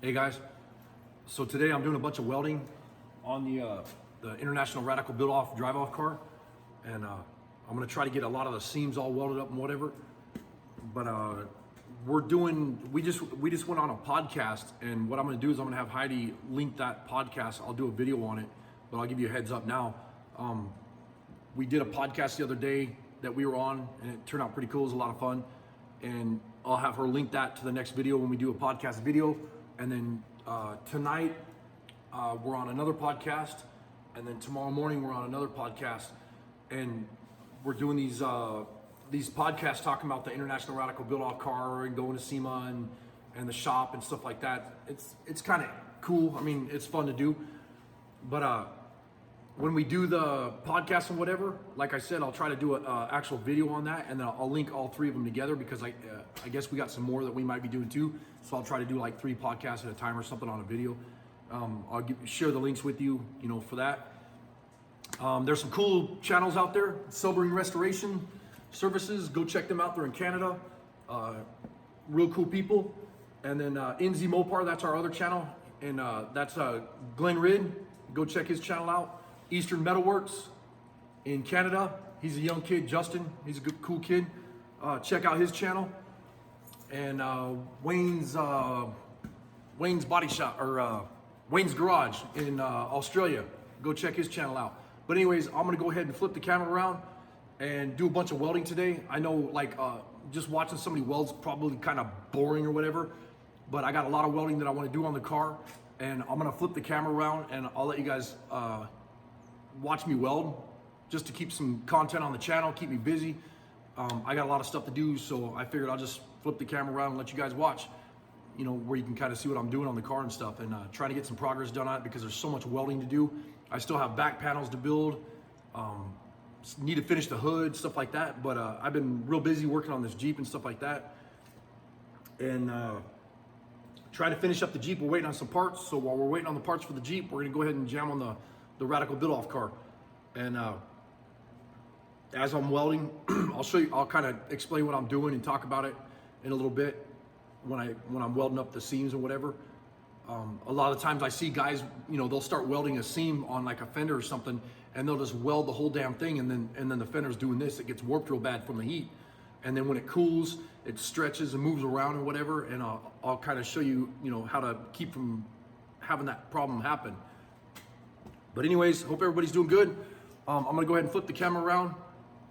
Hey guys, so today I'm doing a bunch of welding on the International RATical Buildoffanddriveoff car, and I'm gonna try to get a lot of the seams all welded up and whatever. But we just went on a podcast, and what I'm gonna do is I'm gonna have Heidi link that podcast. I'll do a video on it, but I'll give you a heads up now. We did a podcast the other day that we were on, and it turned out pretty cool. It was a lot of fun, and I'll have her link that to the next video when we do a podcast video. And then tonight we're on another podcast, and then tomorrow morning we're on another podcast, and we're doing these podcasts talking about the International RATical Build-Off car and going to SEMA and the shop and stuff like that. It's kind of cool. I mean, it's fun to do. But when we do the podcast and whatever, like I said, I'll try to do an actual video on that, and then I'll link all three of them together, because I guess we got some more that we might be doing too. So I'll try to do like 3 podcasts at a time or something on a video. I'll share the links with you, for that. There's some cool channels out there, Sobering Restoration Services. Go check them out. They're in Canada. Real cool people. And then NZ Mopar, that's our other channel, and that's Glen. Go check his channel out. Eastern Metalworks in Canada. He's a young kid, Justin. He's a good, cool kid. Check out his channel. And Wayne's Body Shop, or Wayne's Garage in Australia. Go check his channel out. But anyways, I'm gonna go ahead and flip the camera around and do a bunch of welding today. I know, like, just watching somebody weld's probably kind of boring or whatever, but I got a lot of welding that I want to do on the car, and I'm gonna flip the camera around and I'll let you guys watch me weld, just to keep some content on the channel, keep me busy. I got a lot of stuff to do, so I figured I'll just flip the camera around and let you guys watch, where you can kind of see what I'm doing on the car and stuff, and try to get some progress done on it, because there's so much welding to do. I still have back panels to build, need to finish the hood, stuff like that, but I've been real busy working on this Jeep and stuff like that, and trying to finish up the Jeep. We're waiting on some parts, so while we're waiting on the parts for the Jeep, we're gonna go ahead and jam on the RATical Build-Off car. And as I'm welding, I'll kind of explain what I'm doing and talk about it in a little bit when I'm welding up the seams or whatever. A lot of times I see guys, they'll start welding a seam on like a fender or something, and they'll just weld the whole damn thing, and then the fender's doing this. It gets warped real bad from the heat, and then when it cools, it stretches and moves around and whatever. And I'll kind of show you, how to keep from having that problem happen. But anyways, hope everybody's doing good. I'm gonna go ahead and flip the camera around,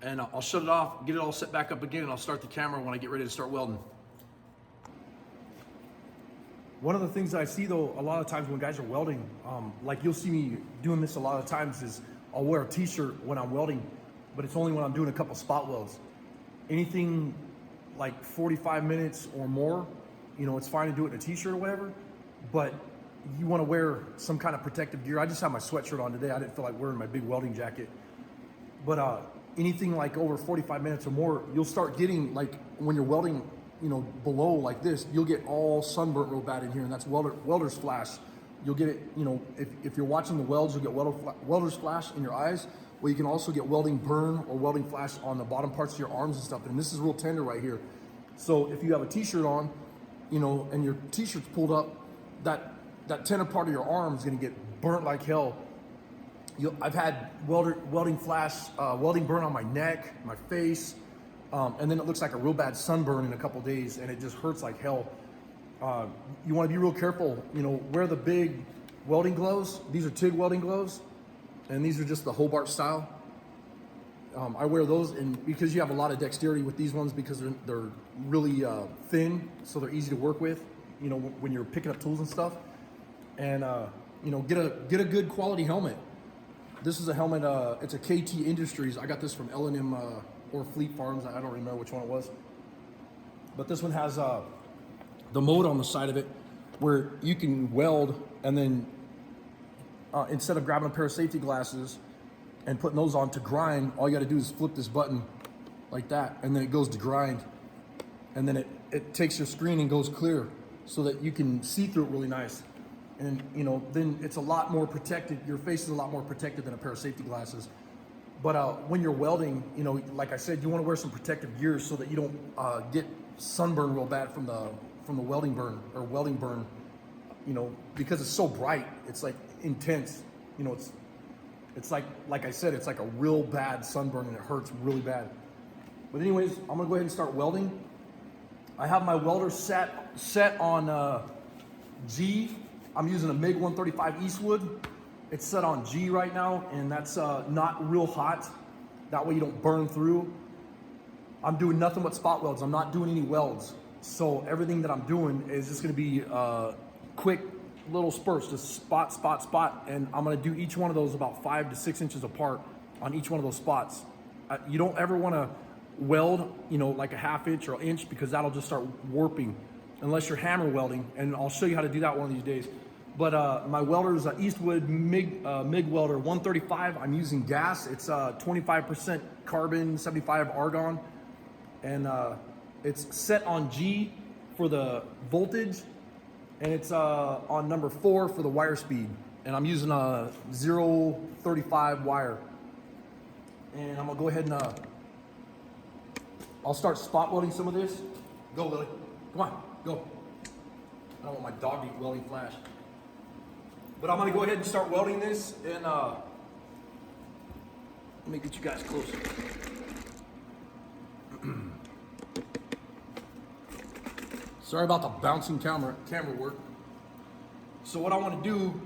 and I'll shut it off, get it all set back up again, and I'll start the camera when I get ready to start welding. One of the things that I see though, a lot of times when guys are welding, like you'll see me doing this a lot of times, is I'll wear a t-shirt when I'm welding, but it's only when I'm doing a couple spot welds. Anything like 45 minutes or more, it's fine to do it in a t-shirt or whatever, but you want to wear some kind of protective gear. I just have my sweatshirt on today. I didn't feel like wearing my big welding jacket. But anything like over 45 minutes or more, you'll start getting, like, when you're welding, below like this, you'll get all sunburnt real bad in here, and that's welder's flash. You'll get it, if you're watching the welds, you'll get welder's flash in your eyes. Well, you can also get welding burn or welding flash on the bottom parts of your arms and stuff. And this is real tender right here. So if you have a t-shirt on, and your t-shirt's pulled up, that tender part of your arm is going to get burnt like hell. I've had welding flash, welding burn on my neck, my face, and then it looks like a real bad sunburn in a couple days, and it just hurts like hell. You want to be real careful. Wear the big welding gloves. These are TIG welding gloves, and these are just the Hobart style. I wear those, and because you have a lot of dexterity with these ones, because they're really thin, so they're easy to work with. When you're picking up tools and stuff. And get a good quality helmet. This is a helmet, it's a KT Industries. I got this from L&M or Fleet Farms. I don't remember which one it was, but this one has the mode on the side of it where you can weld, and then instead of grabbing a pair of safety glasses and putting those on to grind, all you got to do is flip this button like that, and then it goes to grind, and then it takes your screen and goes clear, so that you can see through it really nice. And then it's a lot more protected. Your face is a lot more protected than a pair of safety glasses. But when you're welding, like I said, you want to wear some protective gear so that you don't get sunburn real bad from the welding burn or welding burn you know, because it's so bright, it's like intense. You know, it's like I said, it's like a real bad sunburn and it hurts really bad. But anyways, I'm gonna go ahead and start welding. I have my welder set on G. I'm using a MiG 135 Eastwood. It's set on G right now, and that's not real hot. That way you don't burn through. I'm doing nothing but spot welds. I'm not doing any welds. So everything that I'm doing is just gonna be quick little spurts, just spot, spot, spot. And I'm gonna do each one of those about 5 to 6 inches apart on each one of those spots. You don't ever wanna weld, you know, like a half inch or an inch, because that'll just start warping unless you're hammer welding. And I'll show you how to do that one of these days. But my welder is an Eastwood MiG welder 135. I'm using gas. It's 25% carbon, 75 argon. And it's set on G for the voltage. And it's on number 4 for the wire speed. And I'm using a 0.35 wire. And I'm gonna go ahead and I'll start spot welding some of this. Go, Lily. Come on, go. I don't want my dog to eat welding flash. But I'm gonna go ahead and start welding this, and let me get you guys closer. Sorry about the bouncing camera work. So what I want to do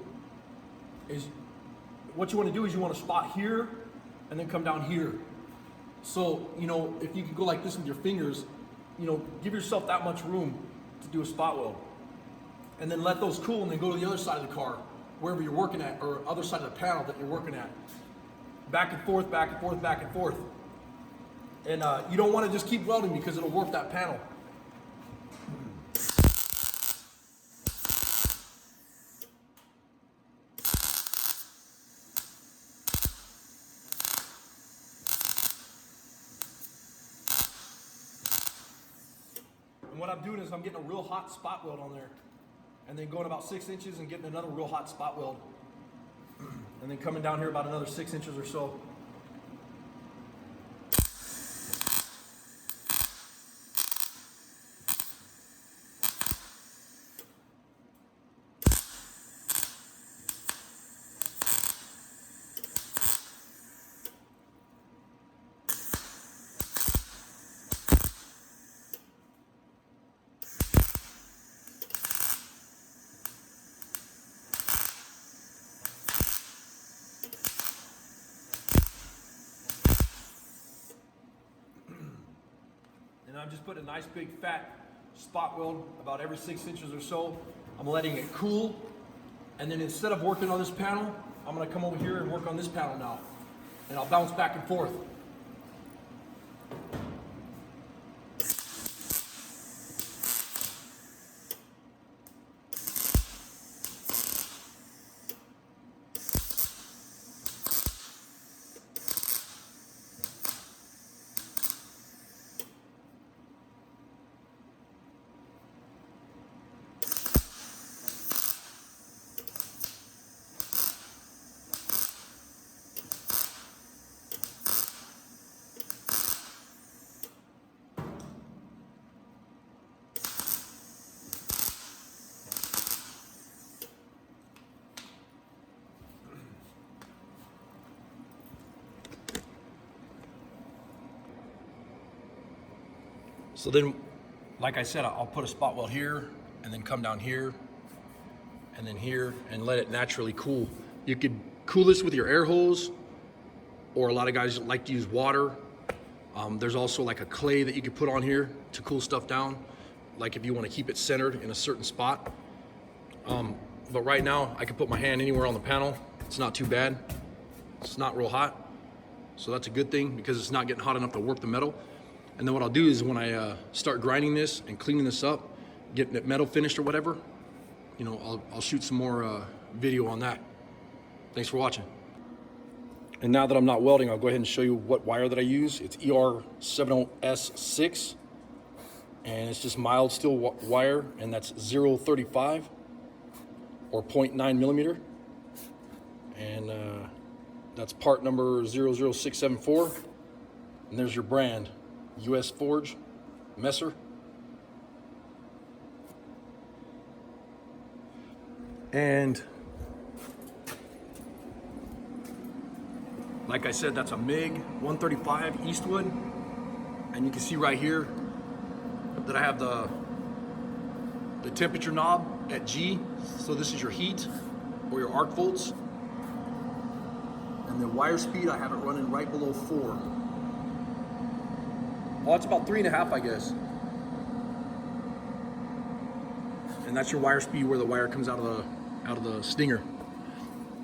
is, you want to spot here and then come down here. So, you know, if you could go like this with your fingers, you know, give yourself that much room to do a spot weld. And then let those cool and then go to the other side of the car, wherever you're working at, or other side of the panel that you're working at. Back and forth, back and forth, back and forth. And you don't want to just keep welding because it'll warp that panel. And what I'm doing is I'm getting a real hot spot weld on there, and then going about 6 inches and getting another real hot spot weld, and then coming down here about another 6 inches or so. And I'm just putting a nice big fat spot weld about every 6 inches or so. I'm letting it cool. And then instead of working on this panel, I'm gonna come over here and work on this panel now. And I'll bounce back and forth. So then, like I said, I'll put a spot weld here, and then come down here, and then here, and let it naturally cool. You could cool this with your air hose, or a lot of guys like to use water. There's also like a clay that you could put on here to cool stuff down, like if you want to keep it centered in a certain spot. But right now, I can put my hand anywhere on the panel. It's not too bad. It's not real hot, so that's a good thing because it's not getting hot enough to warp the metal. And then what I'll do is when I start grinding this and cleaning this up, getting it metal finished or whatever, you know, I'll shoot some more video on that. Thanks for watching. And now that I'm not welding, I'll go ahead and show you what wire that I use. It's ER70S6, and it's just mild steel wire, and that's 0.35 or 0.9 millimeter. And that's part number 00674. And there's your brand. usforgemesserweldingwire. And like I said, that's a MIG 135 Eastwood. And you can see right here that I have the temperature knob at G. So this is your heat or your arc volts. And the wire speed, I have it running right below 4. Well, it's about 3.5, I guess. And that's your wire speed where the wire comes out of the stinger.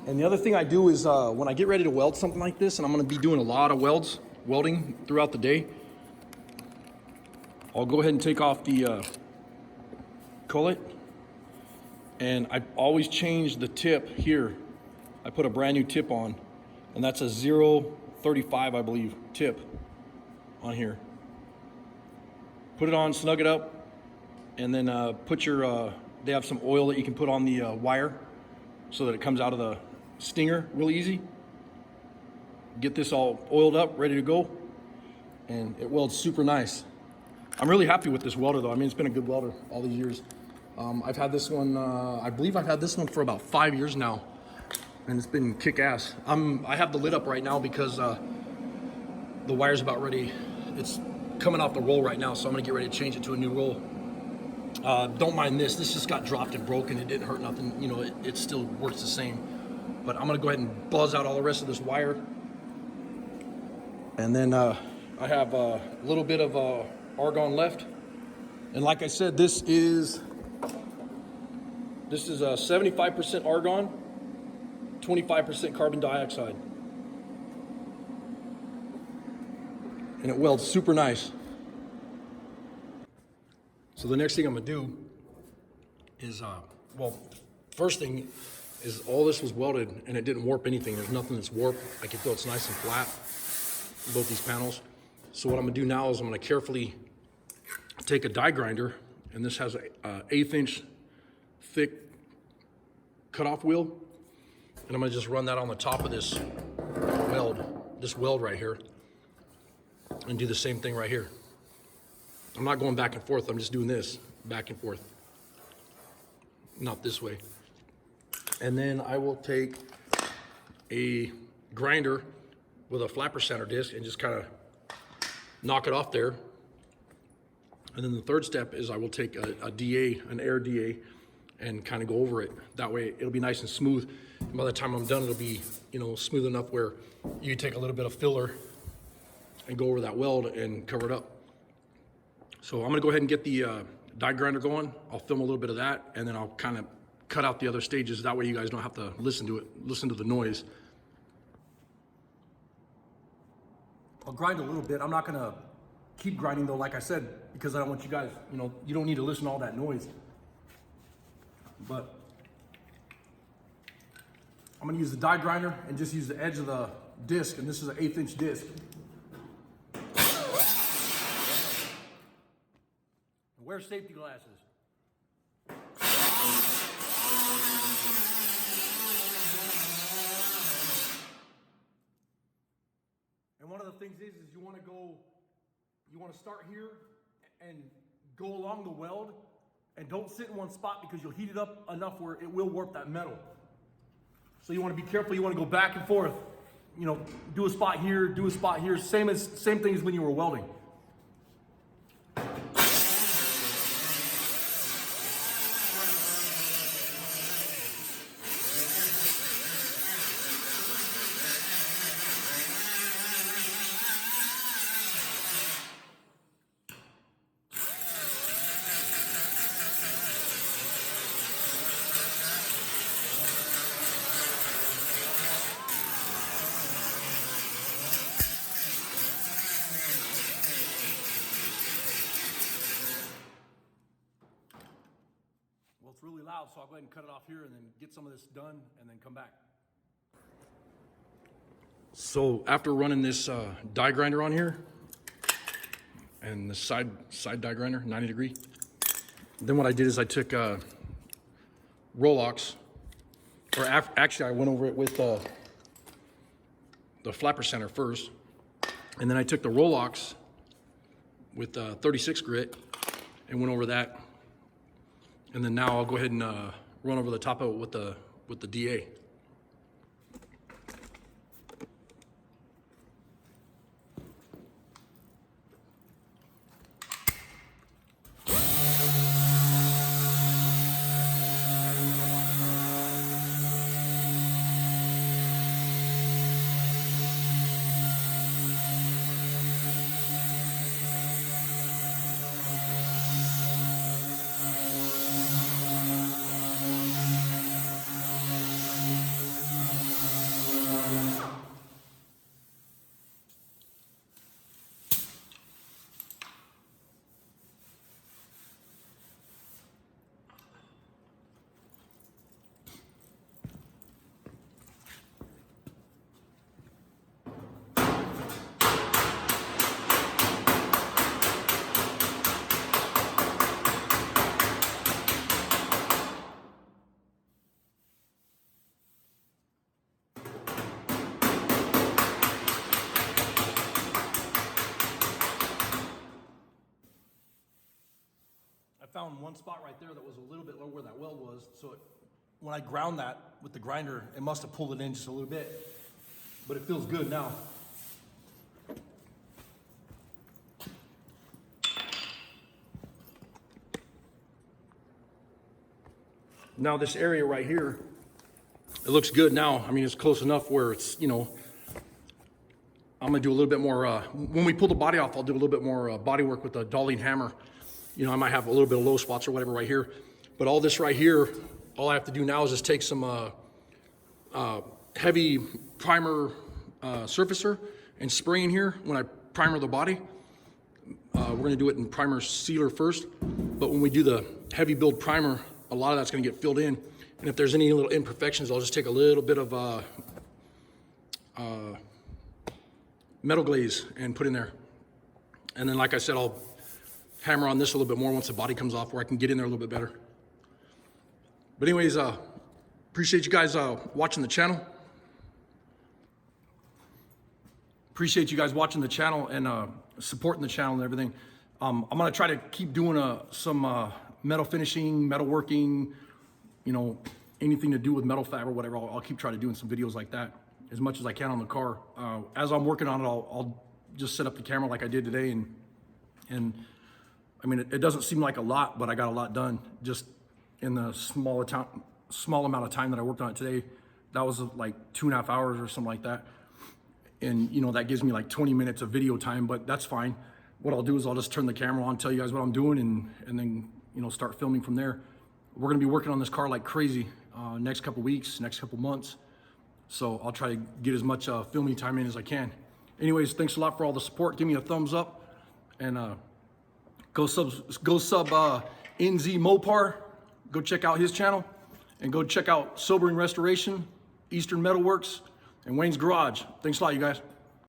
And the other thing I do is when I get ready to weld something like this, and I'm gonna be doing a lot of welding throughout the day, I'll go ahead and take off the cullet. And I always change the tip here. I put a brand new tip on, and that's a 0.35, I believe, tip on here. Put it on, snug it up, and then put your, they have some oil that you can put on the wire so that it comes out of the stinger really easy. Get this all oiled up, ready to go, and it welds super nice. I'm really happy with this welder though. I mean, it's been a good welder all these years. I've had this one, I believe I've had this one for about 5 years now, and it's been kick-ass. I have the lid up right now because the wire's about ready. It's coming off the roll right now, so I'm gonna get ready to change it to a new roll. Don't mind this just got dropped and broken. It didn't hurt nothing, you know, it still works the same. But I'm gonna go ahead and buzz out all the rest of this wire. And then I have a little bit of argon left. And like I said, this is a 75% argon, 25% carbon dioxide. And it welds super nice. So the next thing I'm gonna do is, well, first thing is all this was welded and it didn't warp anything. There's nothing that's warped. I can feel it's nice and flat, both these panels. So what I'm gonna do now is I'm gonna carefully take a die grinder, and this has a 1/8 inch thick cutoff wheel, and I'm gonna just run that on the top of this weld right here, and do the same thing right here. I'm not going back and forth, I'm just doing this back and forth, not this way. And then I will take a grinder with a flapper sander disc and just kind of knock it off there. And then the third step is I will take a DA, an air DA, and kind of go over it. That way it'll be nice and smooth. And by the time I'm done, it'll be, you know, smooth enough where you take a little bit of filler and go over that weld and cover it up. So I'm gonna go ahead and get the die grinder going. I'll film a little bit of that, and then I'll kind of cut out the other stages. That way you guys don't have to listen to it, listen to the noise. I'll grind a little bit. I'm not gonna keep grinding though, like I said, because I don't want you guys, you know, you don't need to listen to all that noise. But I'm gonna use the die grinder and just use the edge of the disc, and this is an 1/8 inch disc. And wear safety glasses. And one of the things is you want to start here and go along the weld, and don't sit in one spot because you'll heat it up enough where it will warp that metal. So you want to be careful. You want to go back and forth. You know, do a spot here, do a spot here. Same thing as when you were welding. It's really loud, so I'll go ahead and cut it off here and then get some of this done and then come back. So after running this die grinder on here and the side die grinder, 90 degree, then what I did is I took rolacs, or actually I went over it with the flapper sander first, and then I took the rolacs with 36 grit and went over that. And then now I'll go ahead and run over the top of it with the DA. I found one spot right there that was a little bit lower where that weld was, so when I ground that with the grinder, it must have pulled it in just a little bit, but it feels good now. Now this area right here, it looks good now. I mean, it's close enough where it's, you know, I'm gonna do a little bit more, when we pull the body off, I'll do a little bit more body work with the dolly hammer. You know, I might have a little bit of low spots or whatever right here, but all this right here, all I have to do now is just take some heavy primer surfacer and spray in here when I primer the body. We're gonna do it in primer sealer first, but when we do the heavy build primer, a lot of that's gonna get filled in. And if there's any little imperfections, I'll just take a little bit of metal glaze and put in there. And then, like I said, I'll hammer on this a little bit more once the body comes off, where I can get in there a little bit better. But anyways, appreciate you guys watching the channel. Appreciate you guys watching the channel and supporting the channel and everything. I'm gonna try to keep doing some metal finishing, metal working, you know, anything to do with metal fab or whatever. I'll keep trying to doing some videos like that as much as I can on the car. As I'm working on it, I'll just set up the camera like I did today, and I mean, it doesn't seem like a lot, but I got a lot done just in the small amount of time that I worked on it today. That was like 2.5 hours or something like that. And you know, that gives me like 20 minutes of video time, but that's fine. What I'll do is I'll just turn the camera on, tell you guys what I'm doing, and then, you know, start filming from there. We're gonna be working on this car like crazy next couple weeks, next couple months. So I'll try to get as much filming time in as I can. Anyways, thanks a lot for all the support. Give me a thumbs up, and go sub NZ Mopar. Go check out his channel, and go check out Sobering Restoration, Eastern Metalworks, and Wayne's Garage. Thanks a lot, you guys.